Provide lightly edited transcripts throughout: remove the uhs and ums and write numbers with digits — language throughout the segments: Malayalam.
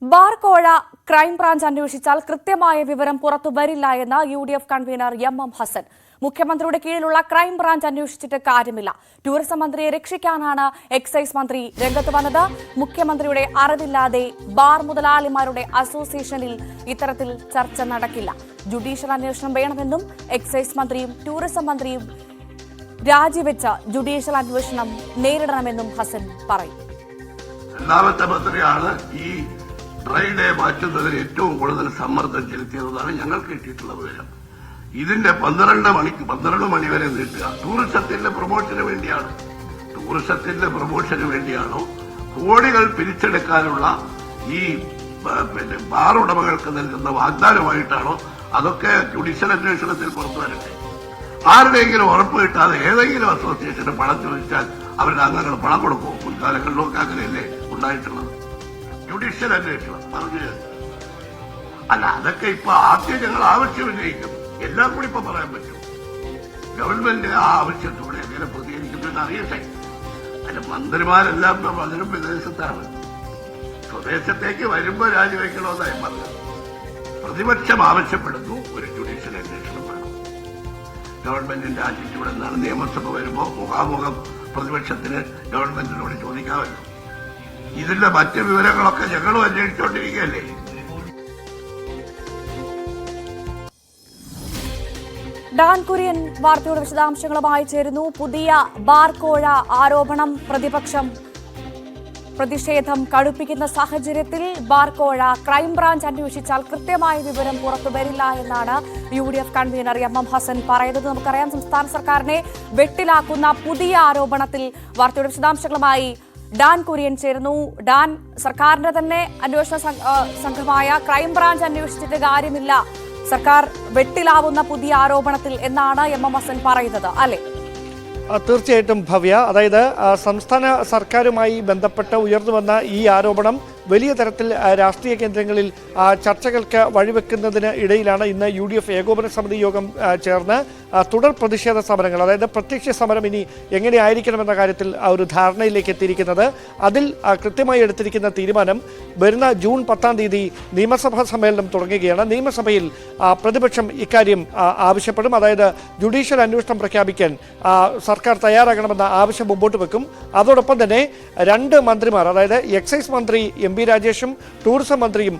ബാർകോഴ ക്രൈംബ്രാഞ്ച് അന്വേഷിച്ചാൽ കൃത്യമായ വിവരം പുറത്തുവരില്ല എന്ന് UDF കൺവീനർ MM ഹസൻ. മുഖ്യമന്ത്രിയുടെ കീഴിലുള്ള ക്രൈംബ്രാഞ്ച് അന്വേഷിച്ചിട്ട് കാര്യമില്ല. ടൂറിസം മന്ത്രിയെ രക്ഷിക്കാനാണ് എക്സൈസ് മന്ത്രി രംഗത്ത് വന്നത്. മുഖ്യമന്ത്രിയുടെ അറിവില്ലാതെ ബാർ മുതലാളിമാരുടെ അസോസിയേഷനിൽ ഇത്തരത്തിൽ ചർച്ച നടക്കില്ല. ജുഡീഷ്യൽ അന്വേഷണം വേണമെന്നും എക്സൈസ് മന്ത്രിയും ടൂറിസം മന്ത്രിയും രാജിവെച്ച ജുഡീഷ്യൽ അന്വേഷണം നേരിടണമെന്നും ഹസൻ പറയും. ഡ്രൈ ഡേ മാറ്റുന്നതിന് ഏറ്റവും കൂടുതൽ സമ്മർദ്ദം ചെലുത്തിയതാണ് ഞങ്ങൾക്ക് കിട്ടിയിട്ടുള്ള വിവരം. ഇതിന്റെ 12 മണി വരെ നീട്ടുക ടൂറിസത്തിന്റെ പ്രൊമോഷന് വേണ്ടിയാണ്. ടൂറിസത്തിന്റെ പ്രൊമോഷന് വേണ്ടിയാണോ കോടികൾ പിരിച്ചെടുക്കാനുള്ള ഈ ബാർ ഉടമകൾക്ക് നൽകുന്ന വാഗ്ദാനമായിട്ടാണോ? അതൊക്കെ ജുഡീഷ്യൽ അന്വേഷണത്തിൽ പുറത്തു വരട്ടെ. ആരുടെയെങ്കിലും ഉറപ്പ് കിട്ടാതെ ഏതെങ്കിലും അസോസിയേഷന് പണം ചോദിച്ചാൽ അവരുടെ അംഗങ്ങൾ പണം കൊടുക്കും. മുൻകാലങ്ങളിലൊക്കെ അങ്ങനെയല്ലേ ഉണ്ടായിട്ടുള്ളത്. ജുഡീഷ്യൽ അന്വേഷണം പറഞ്ഞു അല്ല, അതൊക്കെ ഇപ്പൊ ആദ്യം ഞങ്ങൾ ആവശ്യം ഉന്നയിക്കുന്നു. എല്ലാം കൂടി ഇപ്പൊ പറയാൻ പറ്റും. ഗവൺമെന്റ് ആ ആവശ്യത്തോടെ എങ്ങനെ പ്രതികരിക്കുമെന്ന് അറിയട്ടെ. അല്ല, മന്ത്രിമാരെല്ലാം പലരും വിദേശത്താണ്. സ്വദേശത്തേക്ക് വരുമ്പോ രാജിവെക്കണമെന്നായി പറഞ്ഞത്. പ്രതിപക്ഷം ആവശ്യപ്പെടുന്നു ഒരു ജുഡീഷ്യൽ അന്വേഷണം വേണം. ഗവൺമെന്റിന്റെ ആറ്റിറ്റ്യൂഡ് എന്നാണ്? നിയമസഭ വരുമ്പോ മുഖാമുഖം പ്രതിപക്ഷത്തിന് ഗവൺമെന്റിനോട് ചോദിക്കാമല്ലോ. ഇതിന്റെ മറ്റ് വിവരങ്ങളൊക്കെ ഞങ്ങളും അന്വേഷിച്ചുകൊണ്ടിരിക്കുകയല്ലേ. ഡാൻ കുര്യൻ വാർത്തയുടെ വിശദാംശങ്ങളുമായി ചേരുന്നു. പുതിയ ബാർകോഴ ആരോപണം പ്രതിഷേധം കടുപ്പിക്കുന്ന സാഹചര്യത്തിൽ ബാർകോഴ ക്രൈംബ്രാഞ്ച് അന്വേഷിച്ചാൽ കൃത്യമായ വിവരം പുറത്തുവരില്ല എന്നാണ് UDF കൺവീനർ MM ഹസൻ പറയുന്നത്. നമുക്കറിയാം, സംസ്ഥാന സർക്കാരിനെ വെട്ടിലാക്കുന്ന പുതിയ ആരോപണത്തിൽ വാർത്തയുടെ വിശദാംശങ്ങളുമായി ഡാൻ കുര്യൻ ചേരുന്നു. ഡാൻ, സർക്കാരിന്റെ തന്നെ അന്വേഷണ സംഘമായ ക്രൈംബ്രാഞ്ച് അന്വേഷിച്ചിട്ട് കാര്യമില്ല, സർക്കാർ വെട്ടിലാവുന്ന പുതിയ ആരോപണത്തിൽ എന്നാണ് MM ഹസൻ പറയുന്നത്, അല്ലേ? തീർച്ചയായിട്ടും ഭവ്യ, അതായത് സംസ്ഥാന സർക്കാരുമായി ബന്ധപ്പെട്ട് ഉയർന്നു വന്ന ഈ ആരോപണം വലിയ തരത്തിൽ രാഷ്ട്രീയ കേന്ദ്രങ്ങളിൽ ചർച്ചകൾക്ക് വഴിവെക്കുന്നതിന് ഇടയിലാണ് ഇന്ന് UDF ഏകോപന സമിതി യോഗം ചേർന്ന് തുടർ പ്രതിഷേധ സമരങ്ങൾ, അതായത് പ്രത്യക്ഷ സമരം ഇനി എങ്ങനെയായിരിക്കണമെന്ന കാര്യത്തിൽ ഒരു ധാരണയിലേക്ക് എത്തിയിരിക്കുന്നത്. അതിൽ കൃത്യമായി എടുത്തിരിക്കുന്ന തീരുമാനം വരുന്ന ജൂൺ 10-ാം തീയതി നിയമസഭാ സമ്മേളനം തുടങ്ങുകയാണ്. നിയമസഭയിൽ പ്രതിപക്ഷം ഇക്കാര്യം ആവശ്യപ്പെടും. അതായത് ജുഡീഷ്യൽ അന്വേഷണം പ്രഖ്യാപിക്കാൻ സർക്കാർ തയ്യാറാകണമെന്ന ആവശ്യം മുമ്പോട്ട് വെക്കും. അതോടൊപ്പം തന്നെ 2 മന്ത്രിമാർ, അതായത് എക്സൈസ് മന്ത്രി MP രാജേഷും ടൂറിസം മന്ത്രിയും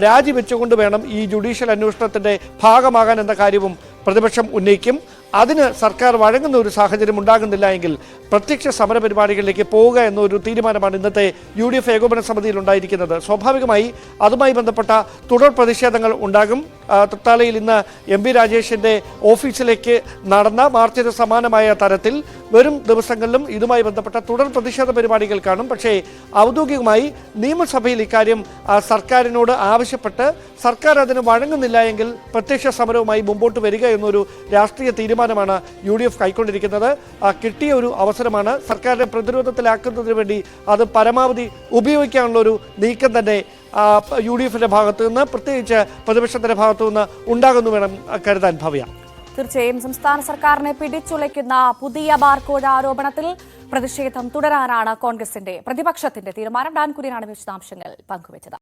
രാജിവെച്ചുകൊണ്ട് വേണം ഈ ജുഡീഷ്യൽ അന്വേഷണത്തിന്റെ ഭാഗമാകാൻ എന്ന കാര്യവും പ്രതിപക്ഷം ഉന്നയിക്കും. അതിന് സർക്കാർ വഴങ്ങുന്ന ഒരു സാഹചര്യം ഉണ്ടാകുന്നില്ല എങ്കിൽ പ്രത്യക്ഷ സമര പരിപാടികളിലേക്ക് പോവുക എന്നൊരു തീരുമാനമാണ് ഇന്നത്തെ UDF ഏകോപന സമിതിയിൽ ഉണ്ടായിരിക്കുന്നത്. സ്വാഭാവികമായി അതുമായി ബന്ധപ്പെട്ട തുടർ പ്രതിഷേധങ്ങൾ ഉണ്ടാകും. തൃത്താലയിൽ ഇന്ന് MP രാജേഷിന്റെ ഓഫീസിലേക്ക് നടന്ന മാർച്ചിന് സമാനമായ തരത്തിൽ വരും ദിവസങ്ങളിലും ഇതുമായി ബന്ധപ്പെട്ട തുടർ പ്രതിഷേധ പരിപാടികൾ കാണും. പക്ഷേ ഔദ്യോഗികമായി നിയമസഭയിൽ ഇക്കാര്യം സർക്കാരിനോട് ആവശ്യപ്പെട്ട് സർക്കാർ അതിന് വഴങ്ങുന്നില്ല എങ്കിൽ പ്രത്യക്ഷ സമരവുമായി മുമ്പോട്ട് വരിക എന്നൊരു രാഷ്ട്രീയ തീരുമാനമാണ് UDF കൈക്കൊണ്ടിരിക്കുന്നത്. കിട്ടിയ ഒരു അവസരമാണ്. സർക്കാരിനെ പ്രതിരോധത്തിലാക്കുന്നതിന് വേണ്ടി അത് പരമാവധി ഉപയോഗിക്കാനുള്ള ഒരു നീക്കം തന്നെ UDFന്റെ ഭാഗത്തു നിന്ന്, പ്രത്യേകിച്ച് പ്രതിപക്ഷത്തിന്റെ ഭാഗത്തു നിന്ന് ഉണ്ടാകുന്നു വേണം കരുതാൻ. ഭവ്യ, തീർച്ചയായും സംസ്ഥാന സർക്കാരിനെ പിടിച്ചുലയ്ക്കുന്ന പുതിയ ബാർകോഴ ആരോപണത്തിൽ പ്രതിഷേധം തുടരാനാണ് കോൺഗ്രസിന്റെ പ്രതിപക്ഷത്തിന്റെ തീരുമാനം. ഡാൻ കുര്യനാണ് വിശദാംശങ്ങൾ പങ്കുവച്ചത്.